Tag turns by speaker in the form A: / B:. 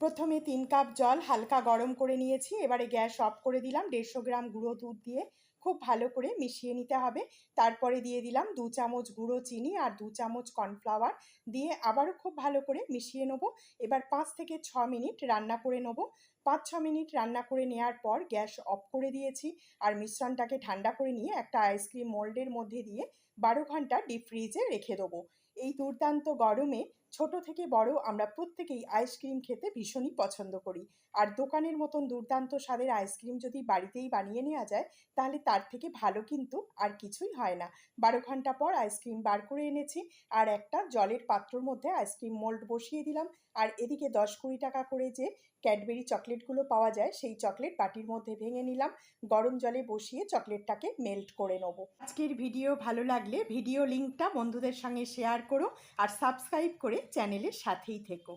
A: প্রথমে 3 কাপ জল হালকা গরম করে নিয়েছি। এবারে গ্যাস অফ করে দিলাম। 150 গ্রাম গুঁড়ো দুধ দিয়ে খুব ভালো করে মিশিয়ে নিতে হবে। তারপরে দিয়ে দিলাম 2 চামচ গুঁড়ো চিনি আর 2 চামচ কর্নফ্লাওয়ার দিয়ে আবারও খুব ভালো করে মিশিয়ে নেব। এবার 5 থেকে 6 মিনিট রান্না করে নেব। 5-6 মিনিট রান্না করে নেওয়ার পর গ্যাস অফ করে দিয়েছি আর মিশ্রণটাকে ঠান্ডা করে নিয়ে একটা আইসক্রিম মোল্ডের মধ্যে দিয়ে 12 ঘন্টা ডিপ ফ্রিজে রেখে দেবো। এই দুর্দান্ত গরমে ছোট থেকে বড় আমরা প্রত্যেকেই আইসক্রিম খেতে ভীষণই পছন্দ করি। আর দোকানের মতন দুর্দান্ত স্বাদের আইসক্রিম যদি বাড়িতেই বানিয়ে নেওয়া যায় তাহলে তার থেকে ভালো কিন্তু আর কিছুই হয় না। 12 ঘন্টা পর আইসক্রিম বার করে এনেছি আর একটা জলের পাত্রর মধ্যে আইসক্রিম মোল্ড বসিয়ে দিলাম। আর এদিকে 10-20 টাকা করে যে ক্যাডবেরি চকলেটগুলো পাওয়া যায় সেই চকলেট বাটির মধ্যে ভেঙে নিলাম। গরম জলে বসিয়ে চকলেটটাকে মেল্ট করে নেব। আজকের ভিডিও ভালো লাগলে ভিডিও লিঙ্কটা বন্ধুদের সঙ্গে শেয়ার করো আর সাবস্ক্রাইব করে চ্যানেলের সাথেই থেকো।